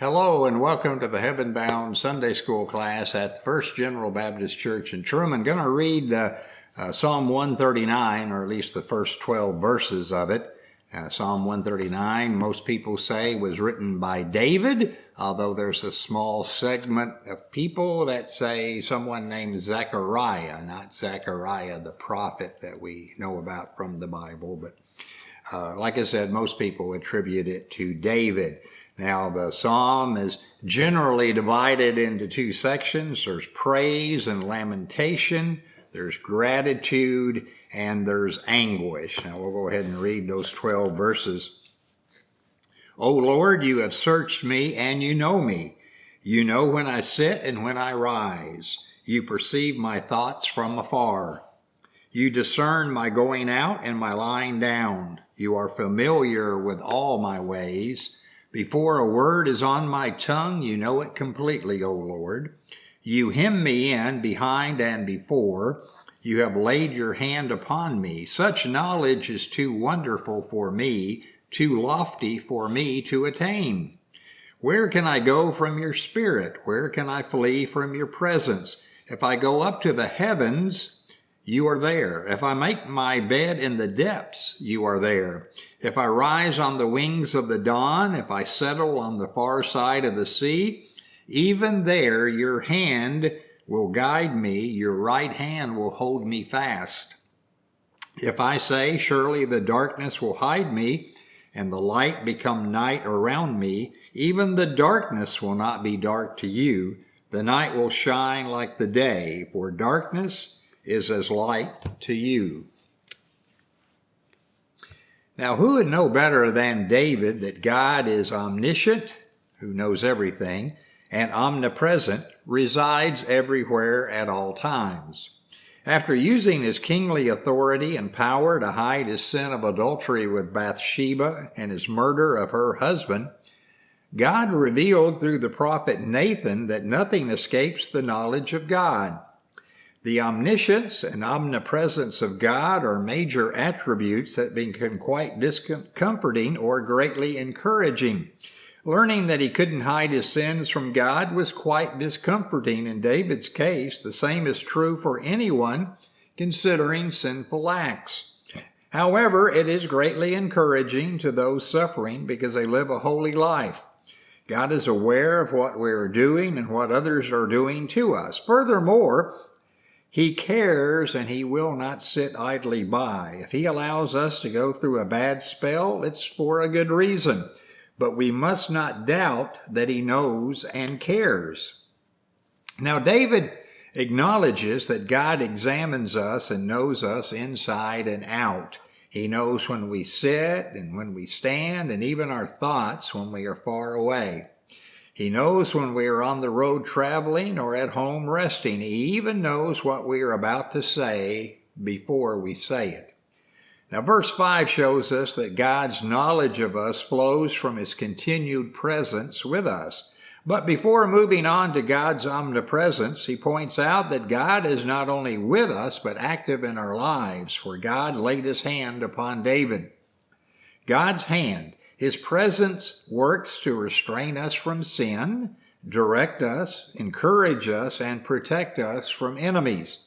Hello and welcome to the Heaven Bound Sunday School class at First General Baptist Church in Truman. Going to read Psalm 139, or at least the first 12 verses of it. Psalm 139, most people say, was written by David, although there's a small segment of people that say someone named Zechariah, not Zechariah the prophet that we know about from the Bible. But like I said, most people attribute it to David. Now, the psalm is generally divided into two sections. There's praise and lamentation, there's gratitude, and there's anguish. Now, we'll go ahead and read those 12 verses. O Lord, you have searched me, and you know me. You know when I sit and when I rise. You perceive my thoughts from afar. You discern my going out and my lying down. You are familiar with all my ways. Before a word is on my tongue, you know it completely, O Lord. You hem me in behind and before. You have laid your hand upon me. Such knowledge is too wonderful for me, too lofty for me to attain. Where can I go from your spirit? Where can I flee from your presence? If I go up to the heavens, you are there. If I make my bed in the depths, you are there. If I rise on the wings of the dawn, if I settle on the far side of the sea, even there your hand will guide me, your right hand will hold me fast. If I say, surely the darkness will hide me, and the light become night around me, even the darkness will not be dark to you. The night will shine like the day, for darkness is as light to you. Now, who would know better than David that God is omniscient, who knows everything, and omnipresent, resides everywhere at all times? After using his kingly authority and power to hide his sin of adultery with Bathsheba and his murder of her husband, God revealed through the prophet Nathan that nothing escapes the knowledge of God. The omniscience and omnipresence of God are major attributes that become quite discomforting or greatly encouraging. Learning that he couldn't hide his sins from God was quite discomforting in David's case. The same is true for anyone considering sinful acts. However, it is greatly encouraging to those suffering because they live a holy life. God is aware of what we are doing and what others are doing to us. Furthermore, he cares and he will not sit idly by. If he allows us to go through a bad spell, it's for a good reason. But we must not doubt that he knows and cares. Now, David acknowledges that God examines us and knows us inside and out. He knows when we sit and when we stand, and even our thoughts when we are far away. He knows when we are on the road traveling or at home resting. He even knows what we are about to say before we say it. Now, verse 5 shows us that God's knowledge of us flows from his continued presence with us. But before moving on to God's omnipresence, he points out that God is not only with us, but active in our lives, for God laid his hand upon David. God's hand, his presence, works to restrain us from sin, direct us, encourage us, and protect us from enemies.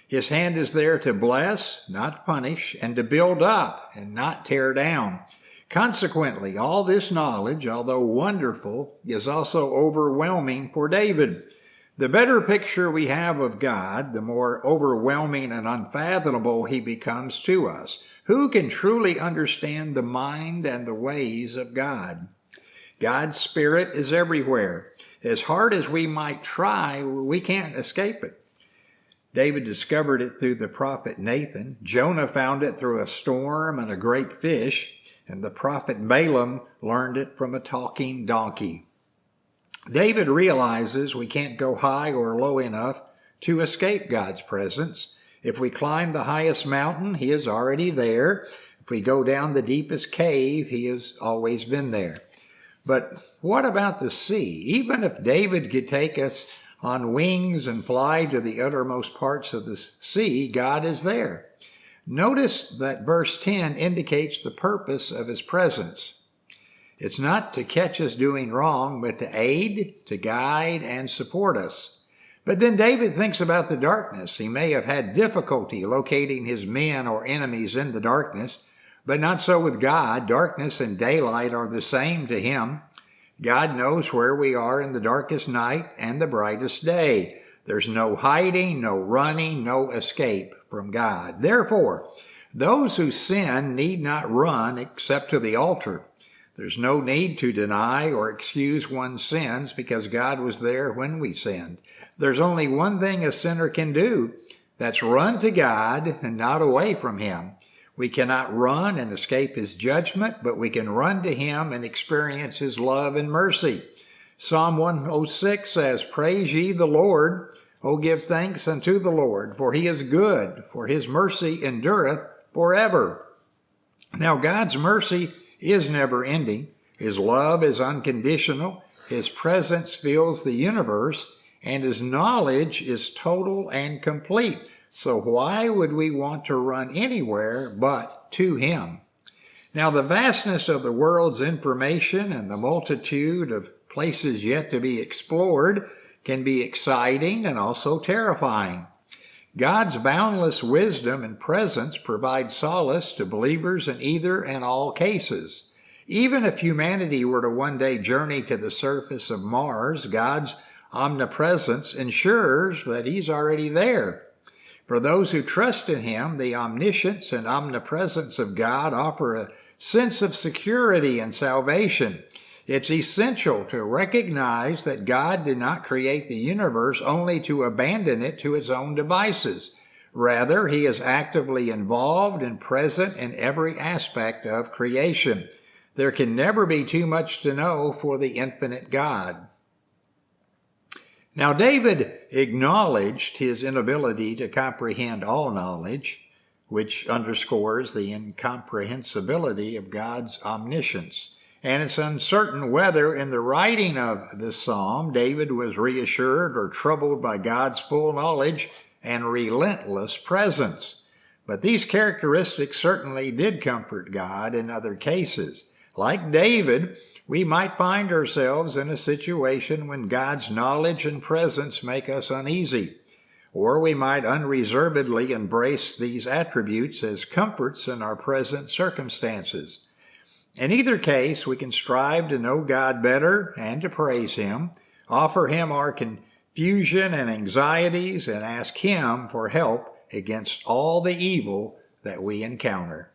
His hand is there to bless, not punish, and to build up and not tear down. Consequently, all this knowledge, although wonderful, is also overwhelming for David. The better picture we have of God, the more overwhelming and unfathomable he becomes to us. Who can truly understand the mind and the ways of God? God's Spirit is everywhere. As hard as we might try, we can't escape it. David discovered it through the prophet Nathan. Jonah found it through a storm and a great fish. And the prophet Balaam learned it from a talking donkey. David realizes we can't go high or low enough to escape God's presence. If we climb the highest mountain, he is already there. If we go down the deepest cave, he has always been there. But what about the sea? Even if David could take us on wings and fly to the uttermost parts of the sea, God is there. Notice that verse 10 indicates the purpose of his presence. It's not to catch us doing wrong, but to aid, to guide, and support us. But then David thinks about the darkness. He may have had difficulty locating his men or enemies in the darkness, but not so with God. Darkness and daylight are the same to him. God knows where we are in the darkest night and the brightest day. There's no hiding, no running, no escape from God. Therefore, those who sin need not run except to the altar. There's no need to deny or excuse one's sins because God was there when we sinned. There's only one thing a sinner can do. That's run to God and not away from him. We cannot run and escape his judgment, but we can run to him and experience his love and mercy. Psalm 106 says, "Praise ye the Lord, O give thanks unto the Lord, for he is good, for his mercy endureth forever." Now God's mercy is never ending. His love is unconditional. His presence fills the universe, and his knowledge is total and complete. So why would we want to run anywhere but to him? Now, the vastness of the world's information and the multitude of places yet to be explored can be exciting and also terrifying. God's boundless wisdom and presence provide solace to believers in either and all cases. Even if humanity were to one day journey to the surface of Mars, God's omnipresence ensures that he's already there. For those who trust in him, the omniscience and omnipresence of God offer a sense of security and salvation. It's essential to recognize that God did not create the universe only to abandon it to its own devices. Rather, he is actively involved and present in every aspect of creation. There can never be too much to know for the infinite God. Now, David acknowledged his inability to comprehend all knowledge, which underscores the incomprehensibility of God's omniscience. And it's uncertain whether in the writing of this psalm, David was reassured or troubled by God's full knowledge and relentless presence. But these characteristics certainly did comfort God in other cases. Like David, we might find ourselves in a situation when God's knowledge and presence make us uneasy, or we might unreservedly embrace these attributes as comforts in our present circumstances. In either case, we can strive to know God better and to praise him, offer him our confusion and anxieties, and ask him for help against all the evil that we encounter.